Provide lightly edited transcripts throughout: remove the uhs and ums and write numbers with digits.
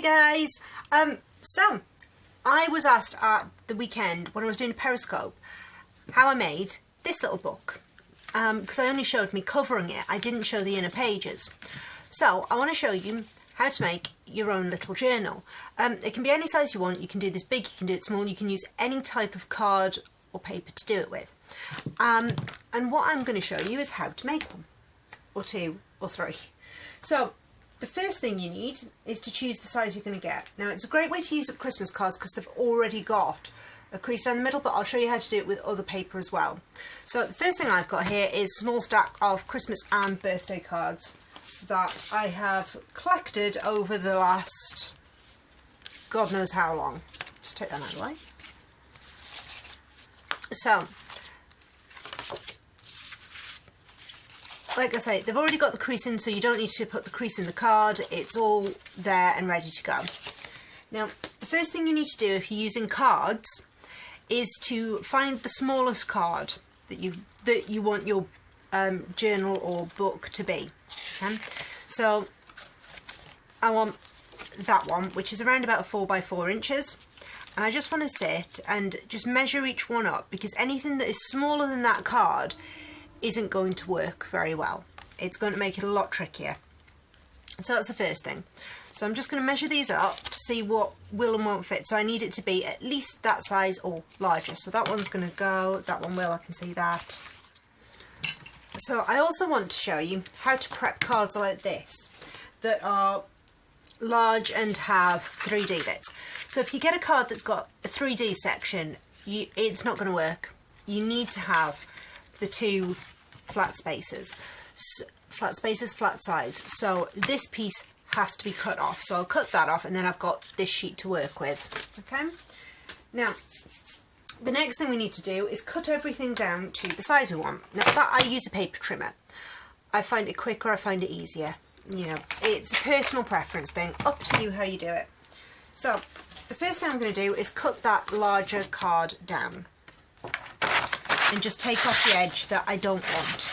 guys, so I was asked at the weekend when I was doing a Periscope how I made this little book, because I only showed me covering it, I didn't show the inner pages. So I want to show you how to make your own little journal. It can be any size you want. You can do this big, you can do it small, you can use any type of card or paper to do it with. And what I'm going to show you is how to make one, or two, or three. So the first thing you need is to choose the size you're going to get. Now it's a great way to use up Christmas cards because they've already got a crease down the middle, but I'll show you how to do it with other paper as well. So the first thing I've got here is a small stack of Christmas and birthday cards that I have collected over the last God knows how long. Just take that out of the way. So, like I say, they've already got the crease in, so you don't need to put the crease in the card. It's all there and ready to go. Now, the first thing you need to do if you're using cards is to find the smallest card that you want your journal or book to be. Okay? So, I want that one, which is around about 4 by 4 inches. And I just want to sit and just measure each one up, because anything that is smaller than that card isn't going to work very well. It's going to make it a lot trickier. So that's the first thing. So I'm just going to measure these up to see what will and won't fit. So I need it to be at least that size or larger. So that one's going to go, that one will, I can see that. So I also want to show you how to prep cards like this that are large and have 3D bits. So if you get a card that's got a 3D section, it's not going to work. You need to have the two flat spaces, flat sides. So this piece has to be cut off. So I'll cut that off, and then I've got this sheet to work with. Okay. Now, the next thing we need to do is cut everything down to the size we want. Now, that I use a paper trimmer. I find it quicker. I find it easier. You know, it's a personal preference thing. Up to you how you do it. So the first thing I'm going to do is cut that larger card down and just take off the edge that I don't want.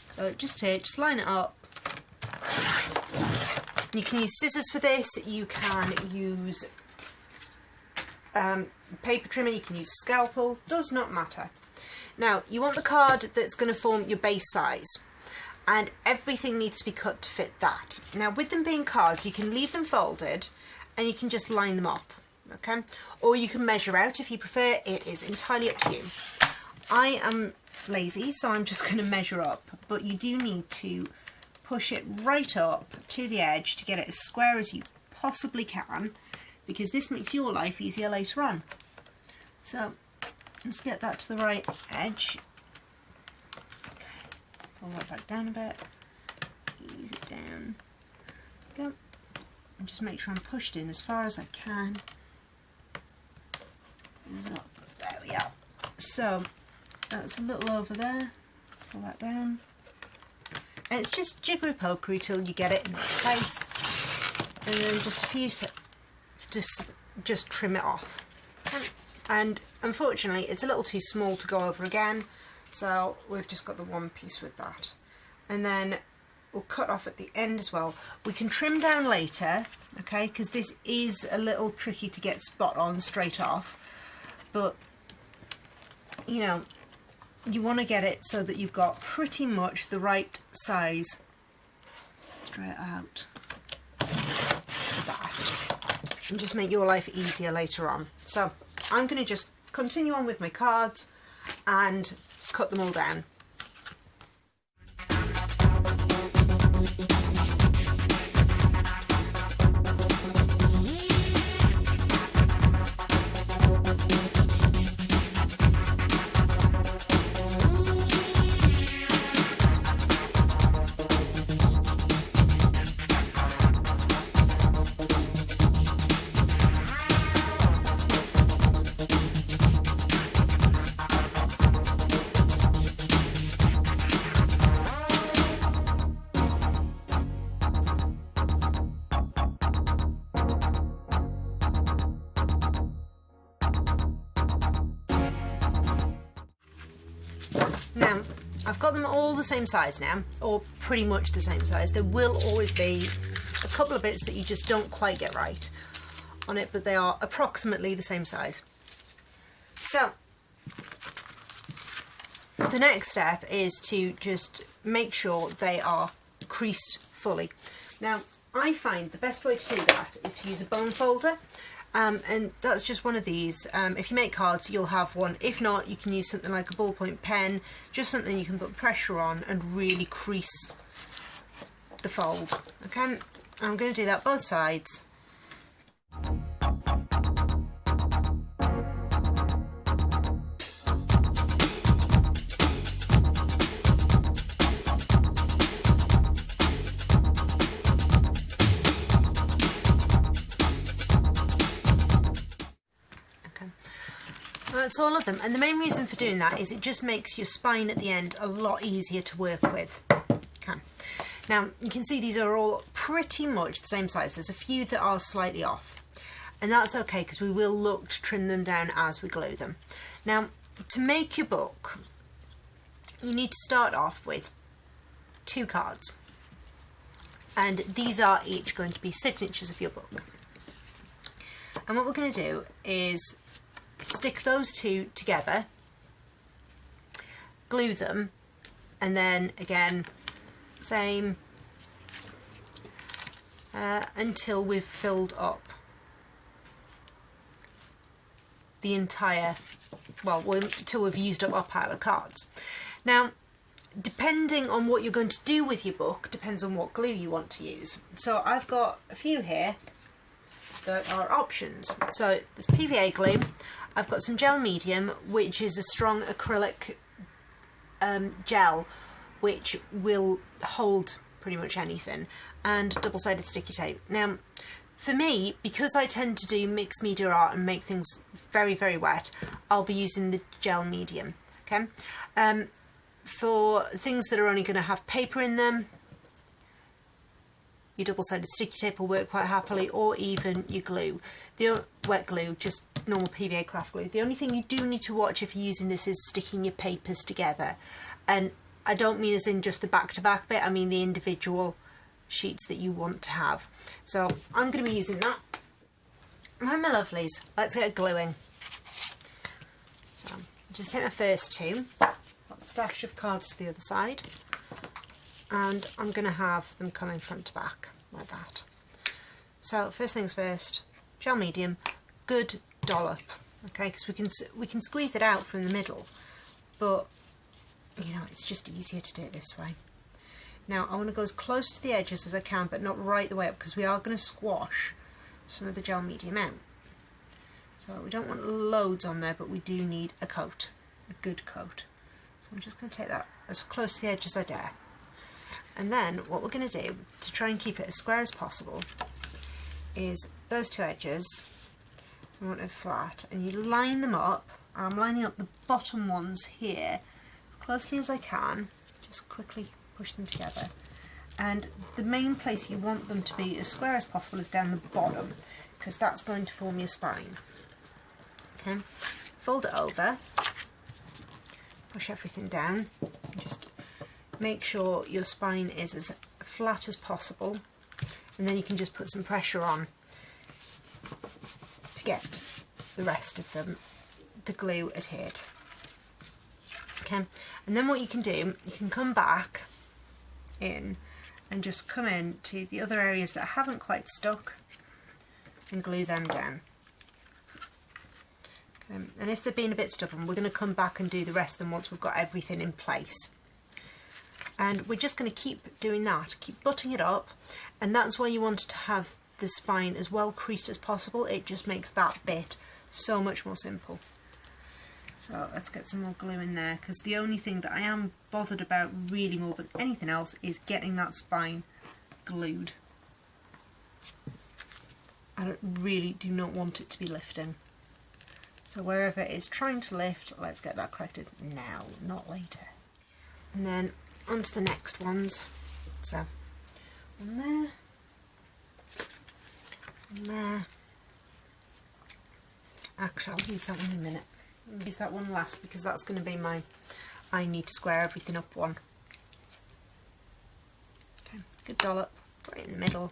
So just here, just line it up. You can use scissors for this, you can use paper trimmer, you can use a scalpel, does not matter. Now you want the card that's going to form your base size, and everything needs to be cut to fit that. Now with them being cards, you can leave them folded and you can just line them up. Okay, or you can measure out if you prefer. It is entirely up to you. I am lazy, so I'm just going to measure up, but you do need to push it right up to the edge to get it as square as you possibly can, because this makes your life easier later on. So let's get that to the right edge. Okay, pull that back down a bit, ease it down, go, and just make sure I'm pushed in as far as I can. There we are. So that's a little over there. Pull that down. And it's just jiggery pokery till you get it in place. And then just a few just trim it off. And unfortunately it's a little too small to go over again. So we've just got the one piece with that. And then we'll cut off at the end as well. We can trim down later, okay, because this is a little tricky to get spot on straight off. But, you know, you want to get it so that you've got pretty much the right size straight out. That. And just make your life easier later on. So I'm going to just continue on with my cards and cut them all down. Now, I've got them all the same size now, or pretty much the same size. There will always be a couple of bits that you just don't quite get right on it, but they are approximately the same size. So the next step is to just make sure they are creased fully. Now I find the best way to do that is to use a bone folder, and that's just one of these. If you make cards you'll have one. If not, you can use something like a ballpoint pen, just something you can put pressure on and really crease the fold. Okay, I'm going to do that both sides. That's all of them, and the main reason for doing that is it just makes your spine at the end a lot easier to work with. Okay. Now you can see these are all pretty much the same size. There's a few that are slightly off, and that's okay because we will look to trim them down as we glue them. Now to make your book you need to start off with 2 cards, and these are each going to be signatures of your book. And what we're going to do is stick those 2 together, glue them, and then again same until we've filled up the entire, well, until we've used up our pile of cards. Now depending on what you're going to do with your book depends on what glue you want to use. So I've got a few here that are options. So there's PVA glue, I've got some gel medium, which is a strong acrylic gel which will hold pretty much anything, and double-sided sticky tape. Now for me, because I tend to do mixed media art and make things very wet, I'll be using the gel medium. Okay, for things that are only going to have paper in them, your double-sided sticky tape will work quite happily, or even your glue, the wet glue, just normal PVA craft glue. The only thing you do need to watch if you're using this is sticking your papers together, and I don't mean as in just the back-to-back bit, I mean the individual sheets that you want to have. So I'm going to be using that. Right, my lovelies, let's get gluing. So just take my first 2, got a stash of cards to the other side, and I'm going to have them coming front to back like that. So first things first, gel medium, good dollop, okay, because we can squeeze it out from the middle, but you know, it's just easier to do it this way. Now I want to go as close to the edges as I can, but not right the way up, because we are going to squash some of the gel medium out. So we don't want loads on there, but we do need a coat, a good coat. So I'm just going to take that as close to the edge as I dare. And then what we're going to do to try and keep it as square as possible is those 2 edges, I want it flat, and you line them up. I'm lining up the bottom ones here as closely as I can, just quickly push them together. And the main place you want them to be as square as possible is down the bottom, because that's going to form your spine. Okay, fold it over, push everything down, just make sure your spine is as flat as possible, and then you can just put some pressure on to get the rest of the glue adhered. Okay, and then what you can do, you can come back in and just come in to the other areas that haven't quite stuck and glue them down. Okay, and if they're being a bit stubborn, we're going to come back and do the rest of them once we've got everything in place. And we're just going to keep doing that, keep butting it up, and that's why you want to have the spine as well creased as possible. It just makes that bit so much more simple. So let's get some more glue in there, because the only thing that I am bothered about really more than anything else is getting that spine glued. I really do not want it to be lifting. So wherever it is trying to lift, let's get that corrected now, not later. And then on to the next ones. So one there, one there. Actually, I'll use that one in a minute. I'll use that one last, because that's going to be my I need to square everything up one. Okay, good dollop right in the middle.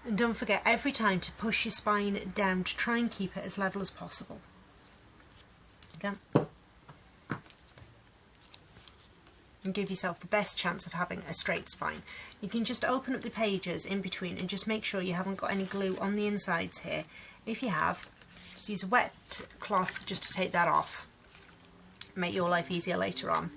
And don't forget every time to push your spine down to try and keep it as level as possible. Again. And give yourself the best chance of having a straight spine. You can just open up the pages in between and just make sure you haven't got any glue on the insides here. If you have, just use a wet cloth just to take that off. Make your life easier later on.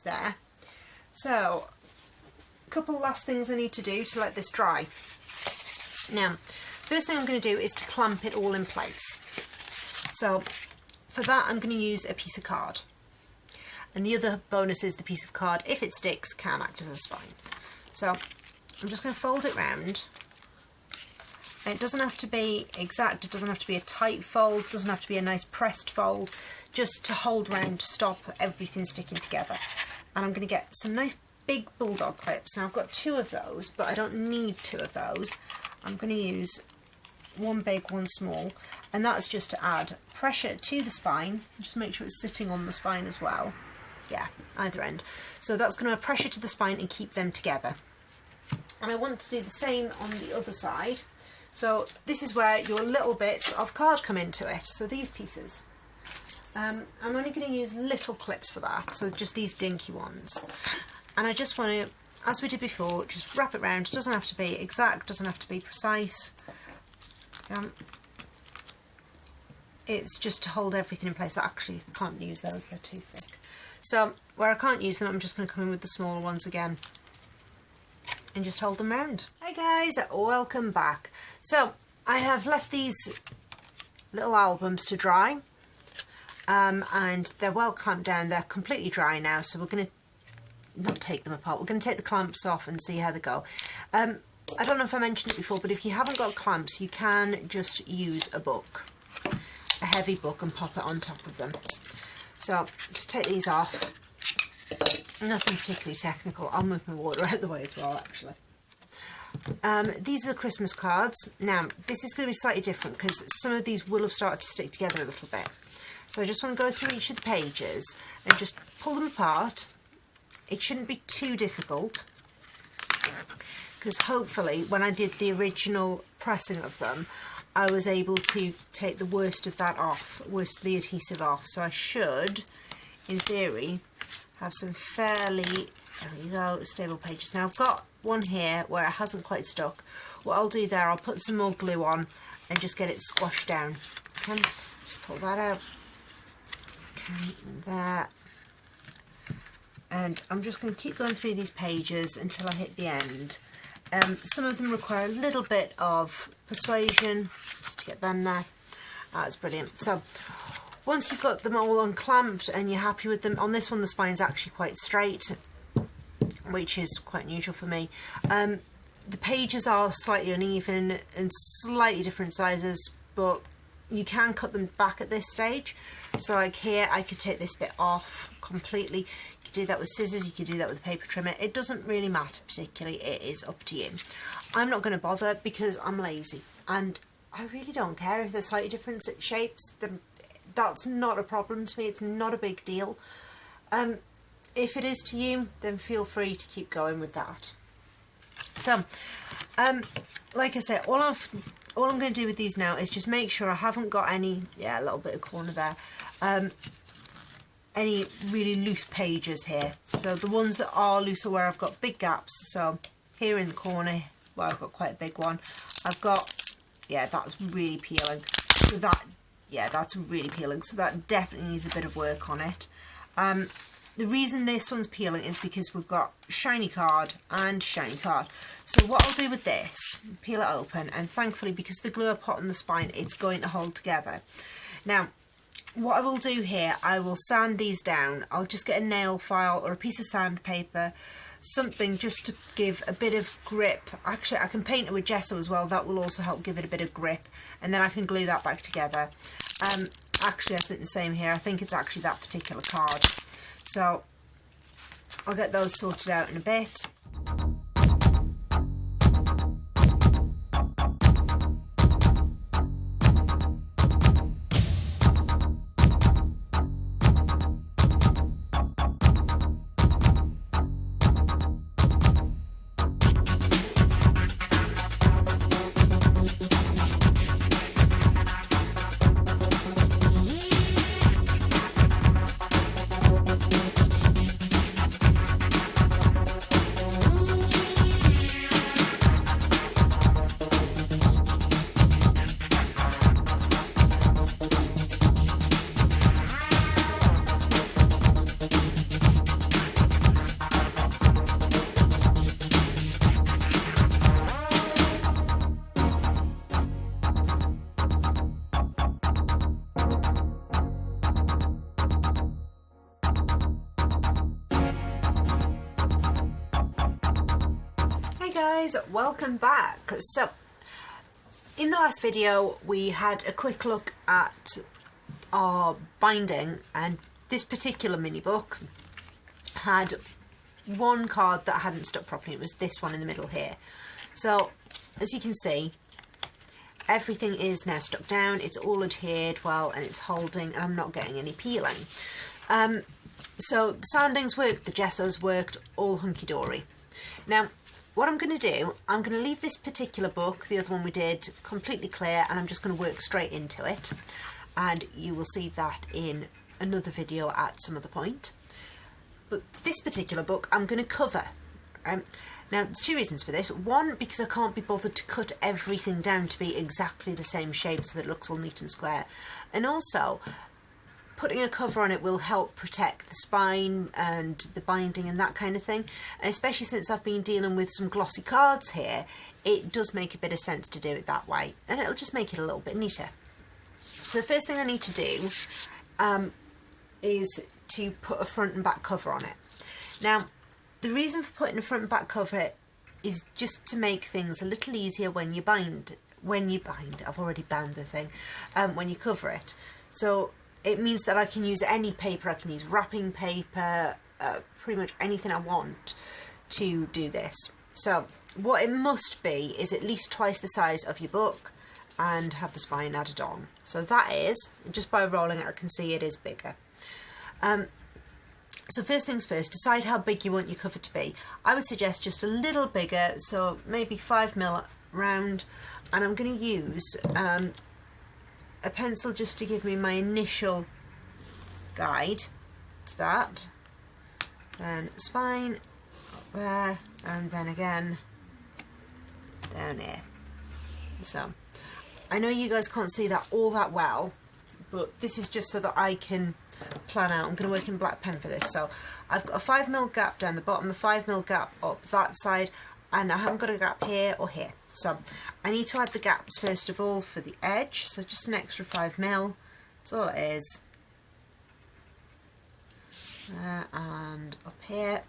There. So, a couple last things I need to do to let this dry. Now, first thing I'm going to do is to clamp it all in place. So, for that I'm going to use a piece of card. And the other bonus is the piece of card, if it sticks, can act as a spine. So, I'm just going to fold it round It doesn't have to be exact, it doesn't have to be a tight fold, it doesn't have to be a nice pressed fold, just to hold round to stop everything sticking together. And I'm going to get some nice big bulldog clips. Now I've got 2 of those, but I don't need 2 of those. I'm going to use one big, one small, and that's just to add pressure to the spine. Just make sure it's sitting on the spine as well. Yeah, either end. So that's going to add pressure to the spine and keep them together. And I want to do the same on the other side. So this is where your little bits of card come into it. So these pieces. I'm only going to use little clips for that, so just these dinky ones. And I just want to, as we did before, just wrap it round. It doesn't have to be exact, doesn't have to be precise. It's just to hold everything in place. I actually can't use those, they're too thick. So where I can't use them, I'm just going to come in with the smaller ones again and just hold them round. Hi guys, welcome back. So I have left these little albums to dry, and they're well clamped down. They're completely dry now, so we're going to not take them apart. We're going to take the clamps off and see how they go. I don't know if I mentioned it before, but if you haven't got clamps, you can just use a book, a heavy book, and pop it on top of them. So just take these off. Nothing particularly technical. I'll move my water out of the way as well, actually. These are the Christmas cards. Now, this is going to be slightly different because some of these will have started to stick together a little bit. So I just want to go through each of the pages and just pull them apart. It shouldn't be too difficult, because hopefully when I did the original pressing of them, I was able to take the worst of that off, worst of the adhesive off. So I should, in theory, have some fairly, there we go, stable pages. Now I've got one here where it hasn't quite stuck. What I'll do there, I'll put some more glue on and just get it squashed down. Okay, just pull that out. Okay, there. And I'm just going to keep going through these pages until I hit the end. Some of them require a little bit of persuasion just to get them there. That's brilliant. So once you've got them all unclamped and you're happy with them, on this one the spine's actually quite straight, which is quite unusual for me. The pages are slightly uneven and slightly different sizes, but you can cut them back at this stage. So like here, I could take this bit off completely. You could do that with scissors, you could do that with a paper trimmer. It doesn't really matter particularly, it is up to you. I'm not going to bother because I'm lazy, and I really don't care if they're slightly different shapes. That's not a problem to me, it's not a big deal. If it is to you, then feel free to keep going with that. So, like I said, all I'm going to do with these now is just make sure I haven't got any, yeah, a little bit of corner there, any really loose pages here. So the ones that are loose are where I've got big gaps. So here in the corner, where I've got quite a big one, I've got, yeah, that's really peeling. So that, yeah, that's really peeling. So that definitely needs a bit of work on it. The reason this one's peeling is because we've got shiny card and shiny card. So what I'll do with this, peel it open, and thankfully because the glue I put on the spine, it's going to hold together. Now, what I will do here, I will sand these down. I'll just get a nail file or a piece of sandpaper, something just to give a bit of grip. Actually, I can paint it with gesso as well. That will also help give it a bit of grip, and then I can glue that back together. Actually, I think the same here. I think it's actually that particular card. So I'll get those sorted out in a bit. Guys, welcome back. So In the last video we had a quick look at our binding, and this particular mini book had one card that hadn't stuck properly. It was this one in the middle here. So as you can see, everything is now stuck down, it's all adhered well and it's holding, and I'm not getting any peeling. So the sandings worked, the gessos worked, all hunky-dory. Now what I'm going to do, I'm going to leave this particular book, the other one we did, completely clear, and I'm just going to work straight into it, and you will see that in another video at some other point. But this particular book I'm going to cover. Now there's two reasons for this. One, because I can't be bothered to cut everything down to be exactly the same shape so that it looks all neat and square, and also putting a cover on it will help protect the spine and the binding and that kind of thing, and especially since I've been dealing with some glossy cards here, it does make a bit of sense to do it that way, and it'll just make it a little bit neater. So the first thing I need to do is to put a front and back cover on it. Now the reason for putting a front and back cover is just to make things a little easier when you bind. I've already bound the thing. When you cover it, so it means that I can use any paper. I can use wrapping paper, pretty much anything I want to do this. So what it must be is at least twice the size of your book and have the spine added on. So that is, just by rolling it I can see it is bigger. So first things first, decide how big you want your cover to be. I would suggest just a little bigger, so maybe 5mm round, and I'm going to use a pencil just to give me my initial guide to that. Then spine up there, and then again down here. So I know you guys can't see that all that well, but this is just so that I can plan out. I'm going to work in black pen for this. So I've got a 5mm gap down the bottom, a 5mm gap up that side, and I haven't got a gap here or here. So I need to add the gaps first of all for the edge, so just an extra 5mm, that's all it is. And up here,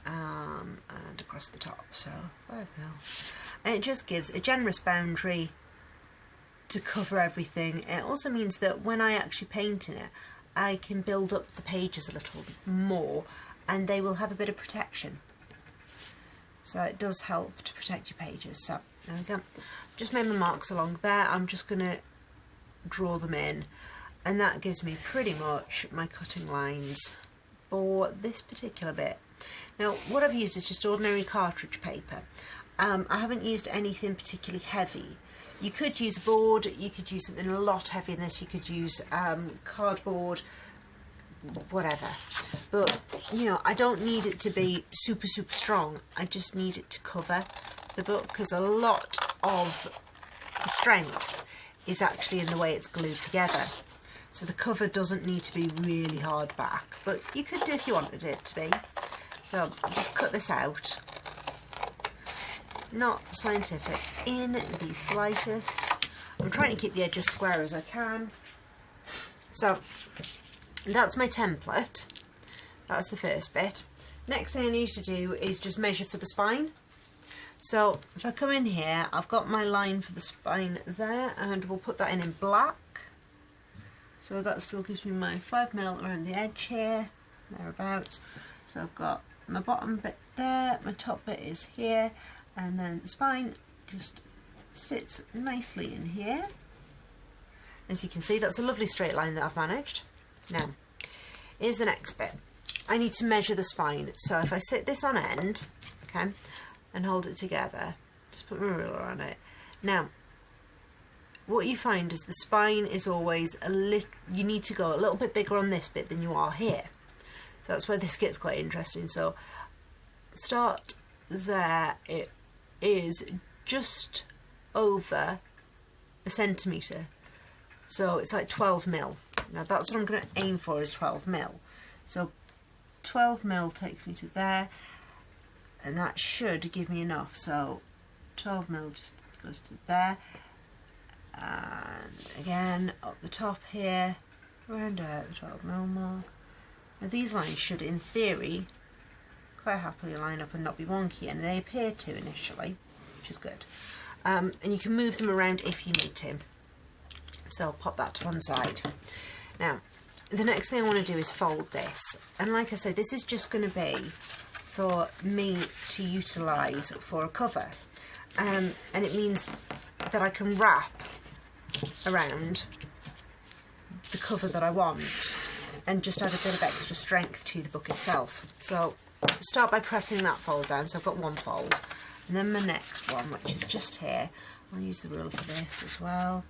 and across the top, so 5mm. And it just gives a generous boundary to cover everything. It also means that when I actually paint in it, I can build up the pages a little more and they will have a bit of protection. So it does help to protect your pages. So there we go. Just made my marks along there. I'm just going to draw them in, and that gives me pretty much my cutting lines for this particular bit. Now what I've used is just ordinary cartridge paper. I haven't used anything particularly heavy. You could use a board, you could use something a lot heavier than this, you could use cardboard, whatever. But you know, I don't need it to be super strong, I just need it to cover the book, because a lot of the strength is actually in the way it's glued together. So the cover doesn't need to be really hard back, but you could do if you wanted it to be. So just cut this out. Not scientific in the slightest. I'm trying to keep the edge as square as I can. So that's my template. That's the first bit. Next thing I need to do is just measure for the spine. So if I come in here, I've got my line for the spine there, and we'll put that in black. So that still gives me my 5mm around the edge here, thereabouts. So I've got my bottom bit there, my top bit is here, and then the spine just sits nicely in here. As you can see, that's a lovely straight line that I've managed. Now, here's the next bit. I need to measure the spine. So if I sit this on end, okay, and hold it together, just put my ruler on it. Now, what you find is the spine is always a little, you need to go a little bit bigger on this bit than you are here. So that's where this gets quite interesting. So start there, it is just over a centimetre. So it's like 12mm. Now that's what I'm going to aim for, is 12mm. So 12mm takes me to there, and that should give me enough. So 12mm just goes to there, and again up the top here, round out the 12mm mark. Now these lines should, in theory, quite happily line up and not be wonky, and they appear to initially, which is good. and you can move them around if you need to. So I'll pop that to one side. Now, the next thing I want to do is fold this, and like I said, this is just going to be for me to utilise for a cover, and it means that I can wrap around the cover that I want and just add a bit of extra strength to the book itself. So start by pressing that fold down, so I've got one fold, and then my next one, which is just here, I'll use the ruler for this as well.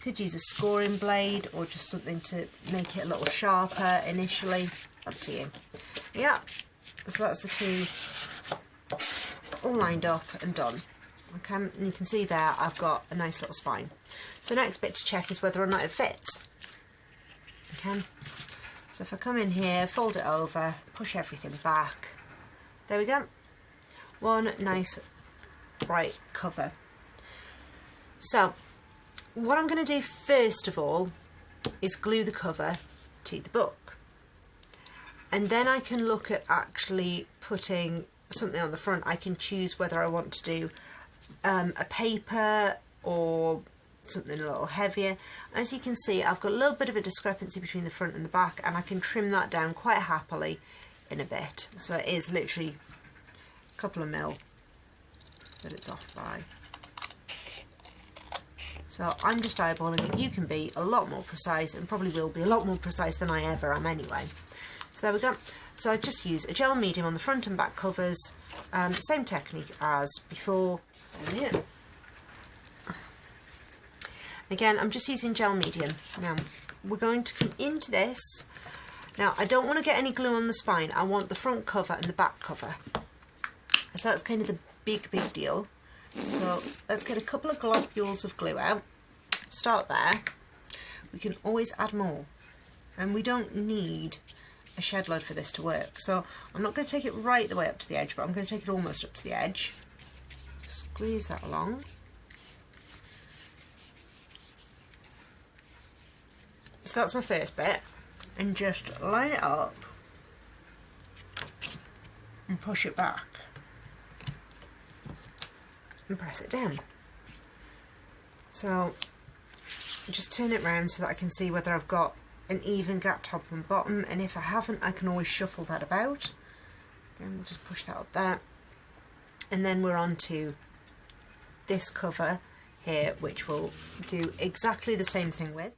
Could use a scoring blade or just something to make it a little sharper initially, up to you. Yeah, so that's the two all lined up and done. Okay, and you can see there I've got a nice little spine. So next bit to check is whether or not it fits. Okay, so if I come in here, fold it over, push everything back, there we go. One nice bright cover. So what I'm going to do first of all is glue the cover to the book, and then I can look at actually putting something on the front. I can choose whether I want to do a paper or something a little heavier. As you can see, I've got a little bit of a discrepancy between the front and the back, and I can trim that down quite happily in a bit. So it is literally a couple of mil that it's off by. So I'm just eyeballing it. You can be a lot more precise, and probably will be a lot more precise than I ever am anyway. So there we go. So I just use a gel medium on the front and back covers. Same technique as before. So here. Again, I'm just using gel medium. Now we're going to come into this. Now I don't want to get any glue on the spine. I want the front cover and the back cover. So that's kind of the big deal. So let's get a couple of globules of glue out. Start there. We can always add more, and we don't need a shed load for this to work. So I'm not going to take it right the way up to the edge, but I'm going to take it almost up to the edge. Squeeze that along. So that's my first bit, and just line it up and push it back and press it down. So just turn it round so that I can see whether I've got an even gap top and bottom, and if I haven't, I can always shuffle that about. And we'll just push that up there, and then we're on to this cover here, which we'll do exactly the same thing with.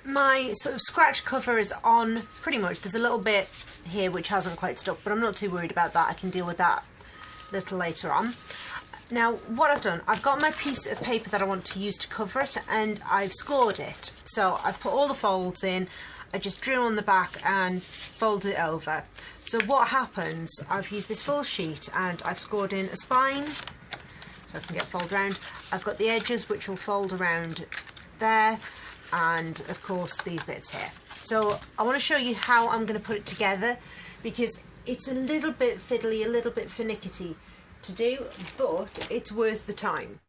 My sort of scratch cover is on pretty much. There's a little bit here which hasn't quite stuck, but I'm not too worried about that. I can deal with that a little later on. Now what I've done, I've got my piece of paper that I want to use to cover it, and I've scored it. So I've put all the folds in, I just drew on the back and folded it over. So what happens, I've used this full sheet and I've scored in a spine so I can get fold around. I've got the edges which will fold around there, and of course these bits here. So I want to show you how I'm going to put it together, because it's a little bit fiddly, a little bit finicky to do, but it's worth the time.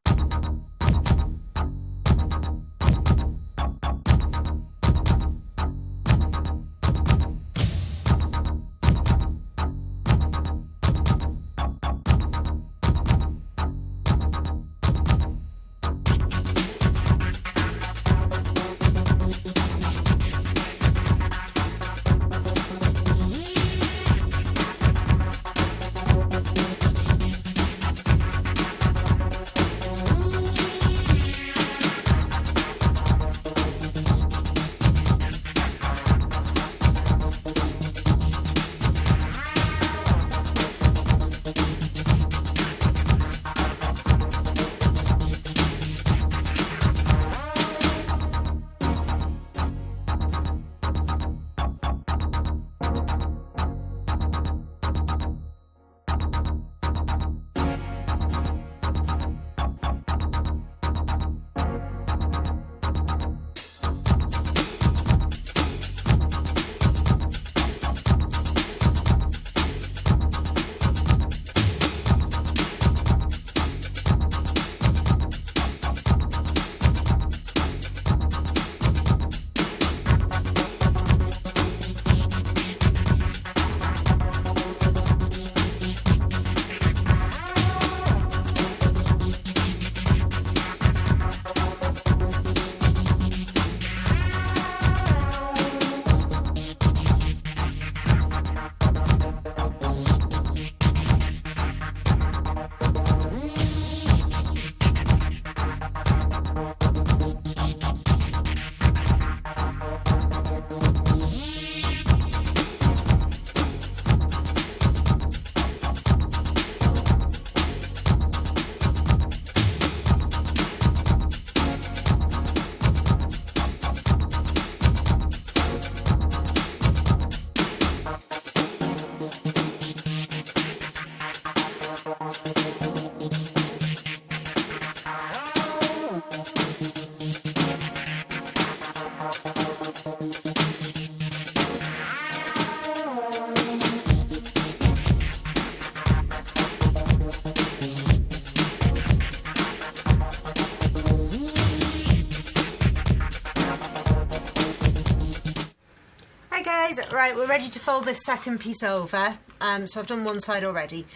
Right, we're ready to fold this second piece over. So I've done one side already,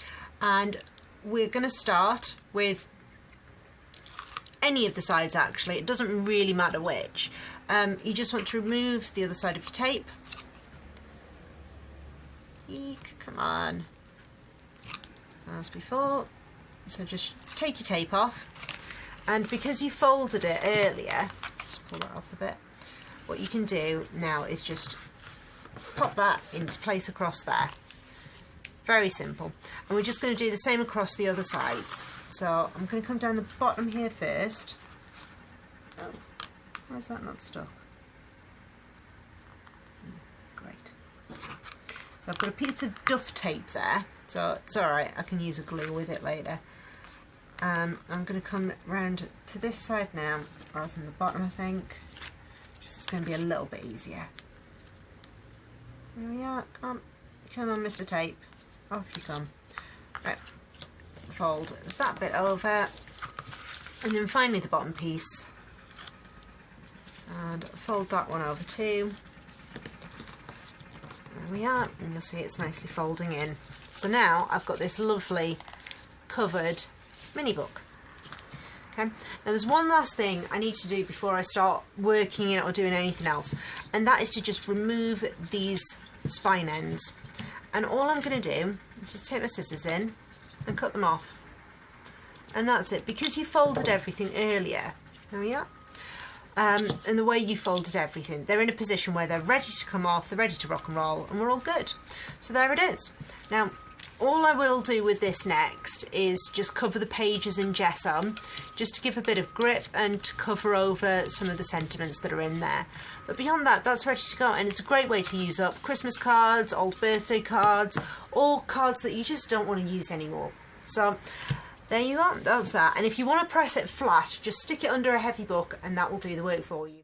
and we're going to start with any of the sides actually. It doesn't really matter which. You just want to remove the other side of your tape. Eek, come on. As before. So just take your tape off, and because you folded it earlier, just pull that up a bit, what you can do now is just pop that into place across there. Very simple. And we're just going to do the same across the other sides. So I'm going to come down the bottom here first. Oh, why is that not stuck? Great. So I've got a piece of duff tape there, so it's alright, I can use a glue with it later. I'm going to come round to this side now, rather than the bottom I think. Just it's going to be a little bit easier. There we are, come on Mr. Tape, off you come. Right, fold that bit over, and then finally the bottom piece, and fold that one over too. There we are, and you'll see it's nicely folding in. So now I've got this lovely covered mini book. Okay, now there's one last thing I need to do before I start working it or doing anything else, and that is to just remove these spine ends. And all I'm going to do is just take my scissors in and cut them off. And that's it, because you folded everything earlier. There we are. And the way you folded everything, they're in a position where they're ready to come off, they're ready to rock and roll, and we're all good. So there it is. Now, all I will do with this next is just cover the pages in gesso, just to give a bit of grip and to cover over some of the sentiments that are in there. But beyond that, that's ready to go, and it's a great way to use up Christmas cards, old birthday cards, or cards that you just don't want to use anymore. So there you are, that's that. And if you want to press it flat, just stick it under a heavy book and that will do the work for you.